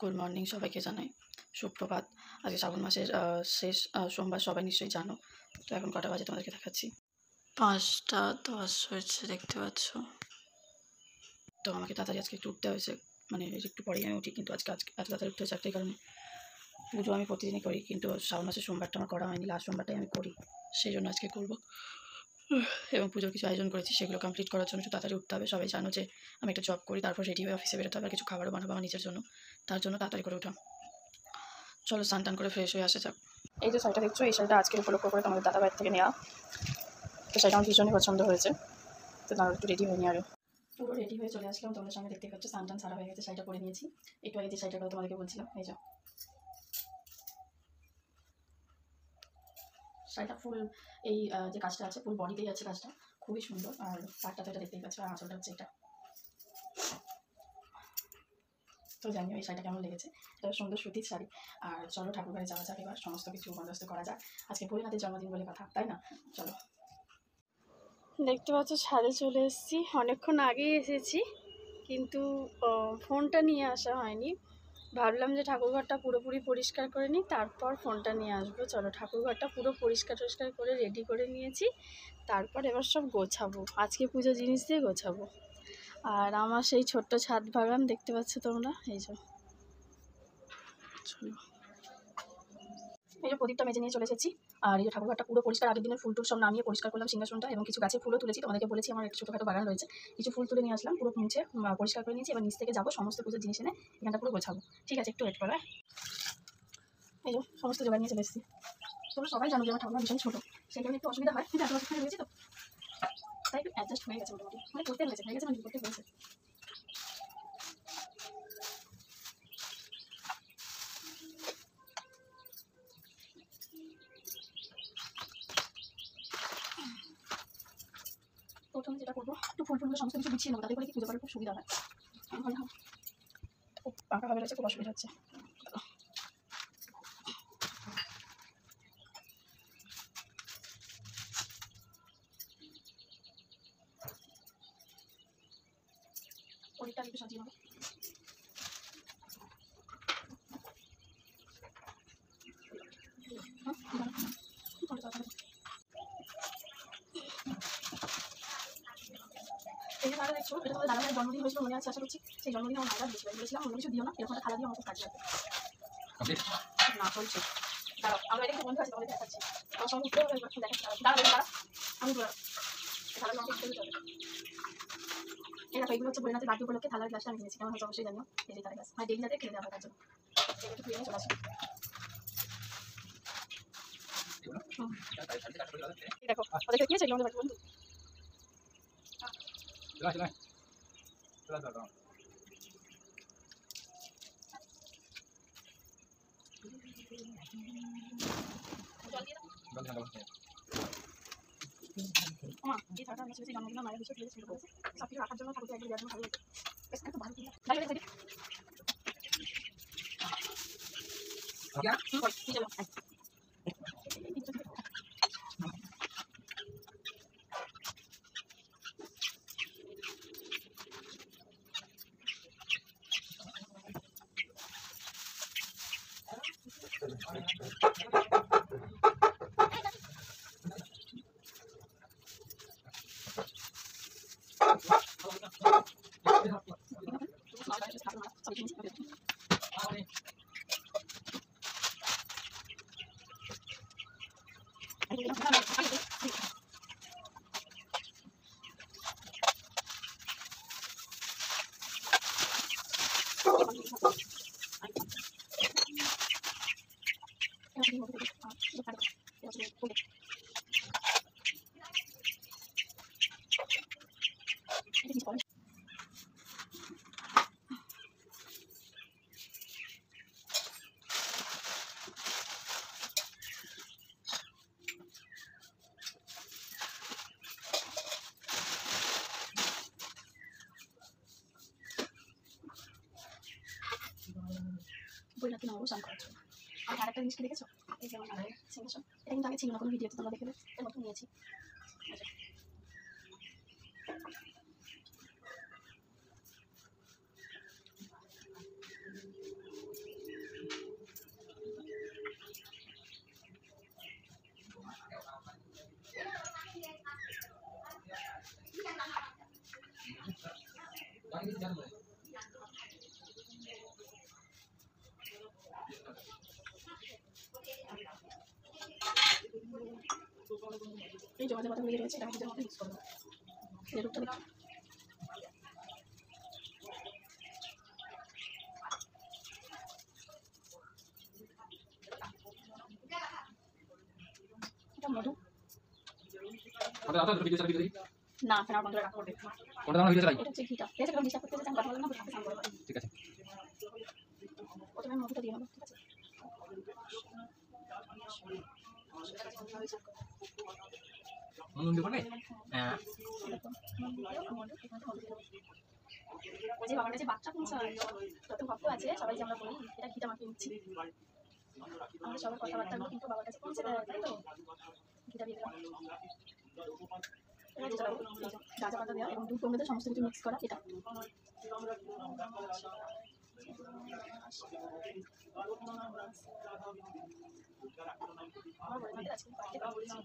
Good morning সবাইকে জানাই সুপ্রভাত। আজকে শ্রাবণ মাসের শেষ সোমবার, সবাই নিশ্চয়ই জানো। তো এখন কটা বাজে তোমাদেরকে দেখাচ্ছি, 5:10 হয়েছে, দেখতে পাচ্ছ। তো আমাকে তাড়াতাড়ি আজকে একটু উঠতে হয়েছে, মানে একটু পরেই আমি উঠি, কিন্তু আজকে এত তাড়াতাড়ি উঠতে হয়েছে একটাই কারণে, পুজো আমি প্রতিদিনই করি, কিন্তু শ্রাবণ মাসের সোমবারটা আমার করা হয়নি, লাস্ট সোমবারটাই আমি করি, সেই জন্য আজকে করবো। এবং পুজোর কিছু আয়োজন করেছি, সেগুলো কমপ্লিট করার জন্য একটু তাড়াতাড়ি উঠতে হবে। সবাই জানো যে আমি একটা জব করি, তারপর রেডি হয়ে অফিসে বেরোতে হবে, কিছু খাবারও বানাবো আমার নিজের জন্য, তার জন্য তাড়াতাড়ি করে উঠাম। চলো স্নান টান করে ফ্রেশ হয়ে আসা যাক। এই যে শাড়িটা দেখছো, এই শাড়িটা আজকে উপলক্ষ করে তোমাদের দাদা বাড়ি থেকে নেওয়া। তো শাড়িটা আমার ভীষণই পছন্দ হয়েছে, তো তার একটু রেডি হয়নি আরও। পুরো রেডি হয়ে চলে আসলাম, তোমাদের সঙ্গে দেখতে পাচ্ছ স্নান টান সারা হয়ে গেছে, শাড়িটা পরে নিয়েছি। একটু আগে যে শাড়িটার কথা তোমাদেরকে বলছিলাম, এই যে শাড়িটা ফুল, এই যে কাজটা আছে ফুল বডিতেই আছে কাজটা, খুবই সুন্দর। আর পাটটা তো এটা দেখতেই পাচ্ছ, আর আঁচলটা হচ্ছে এটা। তো জানিও এই শাড়িটা কেমন লেগেছে। এটা সুন্দর সুতির শাড়ি। আর চলো ঠাকুর ঘরে যাওয়া যাক, এবার সমস্ত কিছু বন্দোবস্ত করা যাক। আজকে ভোলেনাথের জন্মদিন বলে কথা, তাই না? চলো। দেখতে পাচ্ছ ছাদে চলে এসেছি, অনেকক্ষণ আগেই এসেছি, কিন্তু ফোনটা নিয়ে আসা হয়নি। ভাবলাম যে ঠাকুরঘরটা পুরোপুরি পরিষ্কার করে নিই, তারপর ফোনটা নিয়ে আসবো। চলো ঠাকুরঘরটা পুরো পরিষ্কার করে রেডি করে নিয়েছি, তারপর এবার সব গোছাবো, আজকে পুজো জিনিস দিয়ে গোছাবো। আর আমার সেই ছোট্ট ছাদ বাগান দেখতে পাচ্ছ তোমরা, এই যে। চলো, এই যে প্রদীপটা মেজে নিয়ে চলে এসেছি। আর এই যে ঠাকুরঘরটা পুরো পরিষ্কার, আগের দিনের ফুল টুল সব নামিয়ে পরিষ্কার করলাম সিংহাসনটা, এবং কিছু গাছের ফুলও তুলেছি। তোমাদেরকে বলেছি আমার একটা ছোটোখাটো বাগান রয়েছে, কিছু ফুল তুলে নিয়ে আসলাম, পুরো মুছে পরিষ্কার করে নিয়েছি। এবার নিচ থেকে যাবো, সমস্ত পুজোর জিনিস এনে এখানটা পুরো গোছাবো। ঠিক আছে, একটু ওয়েট করো। এই যে সমস্ত জোগাড় নিয়ে চলে এসেছি। তোমরা সবাই জানো যে আমার ঠাকুরঘর ভীষণ ছোটো, সেই কারণে একটু অসুবিধা হয়, কিন্তু এত রয়েছে তো, তাই একটু অ্যাডজাস্ট হয়ে গেছে মোটামুটি, মানে করতে হয়েছে মানে করতে হয়েছে। প্রথমে যেটা করবো, একটু ফুল টুলগুলো সমস্ত কিছু গুছিয়ে নেবো, তাতে করে কি পুজো করার খুব সুবিধা হয়। খুব পাকাভাবে রয়েছে, খুব অসুবিধা হচ্ছে। পরিটা একটু সাজিয়ে নেবো। এই যে তারা দেখছো, এটা তোমাদের দাদাভাইয়ের জন্মদিন হয়েছিল, মনে আছে আশা করছি। সেই জন্মদিন আমার দাদা দিয়েছিল, বলেছিলাম অন্য কিছু দিও না, এরকম একটা থালা দিয়ে আমার খুব কাজ লাগবে। না চলছে, দাঁড়াও, আমরা এটা বন্ধু আছে, তোমাদের দেখাচ্ছি। আমার সঙ্গে উঠতে হবে, দেখাচ্ছি, দাঁড়া আমি থালা লঙ্কা উঠতে হবে। এই দেখো, এগুলো হচ্ছে ভোলেনাথের বাকি উপলক্ষে থালার গ্লাসটা আমি কিনেছি, কেমন হচ্ছে অবশ্যই জানিও। এই যে তার গ্লাস, মানে ডেলি যাতে খেলে দেওয়া হয় তার জন্য একটু ধুয়ে চলে আসি। দেখো ওদেরকে দিয়েছে আমাদের বাকি বন্ধু। এই থালাটা আমি সেটা জন্মদিন মায়ের বিষয় শুরু করেছে, সব কিছু রাখার জন্য ঠাকুরকে একবার দেওয়ার জন্য ভালো লাগে। একটু ভালো বই রাখতে নামাবো স্নান করার জন্য। আর আরেকটা জিনিসকে দেখেছো, এই যেমন সিংহাসন, এটা কিন্তু আগে ছিল না, কোনো ভিডিওতে তোমরা দেখে এর মতো নিয়েছি। এই যোগাযোগ কথা লেগে রয়েছে, এটা আমি মধ্যে মিক্স করবো। এই রূপটা দেখো, এটা মধু না, ফের আমার বন্ধুরা রাগ করবে। এটা হচ্ছে ঘিটা, ঠিক আছে? ডিস্টার্ব করতে চান, কথা বলবেন না, হাতে সামনে করবেন। ঠিক আছে, প্রথমে মধুটা দিয়ে নেবো, ঠিক আছে? হ্যাঁ ওই যে বাবার কাছে বাচ্চা পৌঁছা যত ভক্ত আছে সবাই যে আমরা বলি এটা ঘিটা মাখিয়ে নিচ্ছি, আমাদের সবার কথাবার্তাগুলো কিন্তু বাবার কাছে পৌঁছে দেয়, তাই তো? ঘিটা দিয়ে দিলাম, এবার যেটা লাগবে এই যে গাঁজা পাতা দেওয়া এবং দুধ গন্ধে সমস্ত কিছু মিক্স করা, এটা আমার বলে আজকে বাড়িতে খাওয়া বলেছি।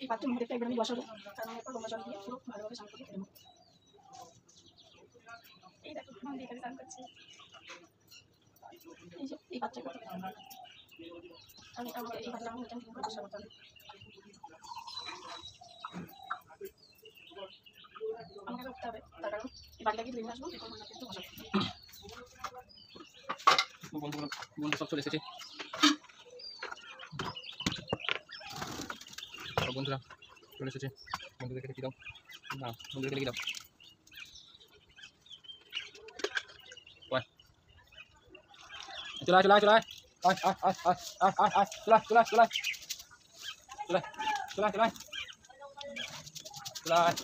এই পাত্রের মধ্যে একবার আমি বসাবো, কারণ এরপর গঙ্গা জল দিয়ে পুরো ভালোভাবে স্নান করে ফেলবো। এই দেখো আমি এখানে স্নান করছি, এই যে এই পাত্রে করতে আমি আমাকে এই পাত্রে আমি এখানে করে বসাবো। আমাকে করতে হবে, তার কারণ এই বাড়িটাকে ধুয়ে আসবো, এরপর মনে কিন্তু বসাবো। বন্ধু সব চলে এসেছে, বন্ধুরা চলে এসেছে। বন্ধুদেরকে দেখি দাও, না বন্ধুদেরকে লিখে দাও। চলে আয় চলে আয় চলে আয় চলে আয় চলে আয় চলে আয় চলে চলে আয় চলে আয় চলে আয়।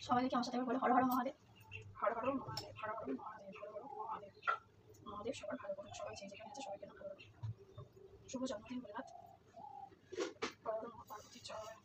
সবাই দেখি আমার সাথে বলে হর হর মহাদেব, হর হর মহাদেব, হর হর মহাদেব, হর হর মহাদেব। মহাদেব সবার ভালো করুন, সবাই যে যেখানে আছে সবাইকে ভালো করুন। শুভ জন্মদিন ভোলানাথ। হর হর মহাপার্বতী জয়।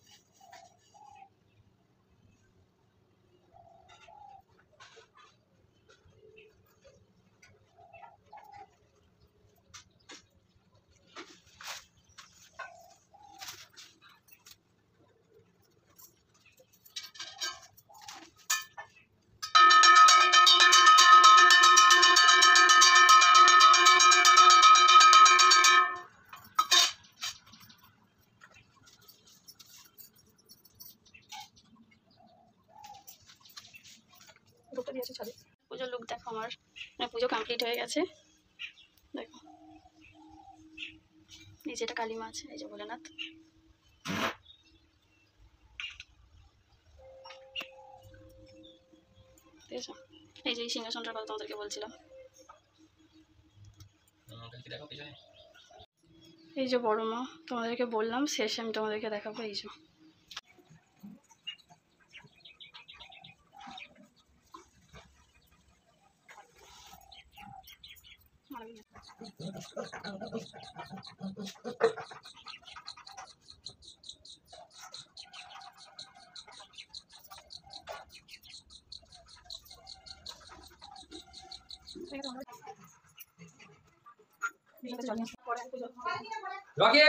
পুজোর লুক দেখো আমার, পুজো কমপ্লিট হয়ে গেছে। দেখো নিচে এটা কালিমা আছে, এই যে ভোলানাথ। এই যে সিংহাসনটার কথা তোমাদেরকে বলছিলাম। এই যে বড় মা তোমাদেরকে বললাম, শেষে আমি তোমাদেরকে দেখাবো। এই যে রকি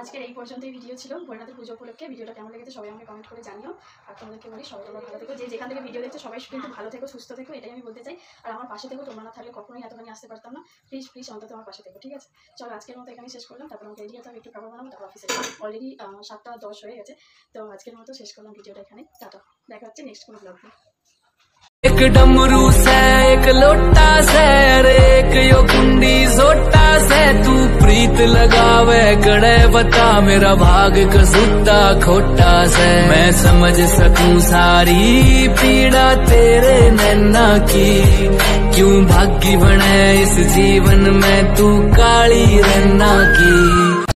আজকের এই পর্যন্তই ভিডিও ছিল ভোলানাথের পুজো উপলক্ষে। ভিডিওটা কেমন লেগেছে সবাই আমাকে কমেন্ট করে জানিও। আর তোমাদেরকে বলি সবাই তোমরা ভালো থেকো, যে যেখান থেকে ভিডিও দেখছো সবাই কিন্তু ভালো থেকো, সুস্থ থেকো, এটাই আমি বলতে চাই। আর আমার পাশে থেকো, তোমরা না থাকলে কখনোই এতখানি আসতে পারতাম না। প্লিজ প্লিজ অন্তত আমার পাশে থেকো, ঠিক আছে? চলো আজকের মতো এখানেই শেষ করলাম। তারপর আমাকে এরিয়া একটু খাবার বানাবো, তারপর অফিসে অলরেডি 7:10 হয়ে গেছে। তো আজকের মতো শেষ করলাম ভিডিওটা এখানে। টাটা, দেখা হচ্ছে নেক্সট কোনো ব্লগে। एक डमरू से एक लोटा से एक यो कुंडी जोटा से तू प्रीत लगावे कड़े बता मेरा भाग कसूता खोटा से मैं समझ सकूं सारी पीड़ा तेरे नैना की क्यों भागी बने इस जीवन में तू काली रन्ना की।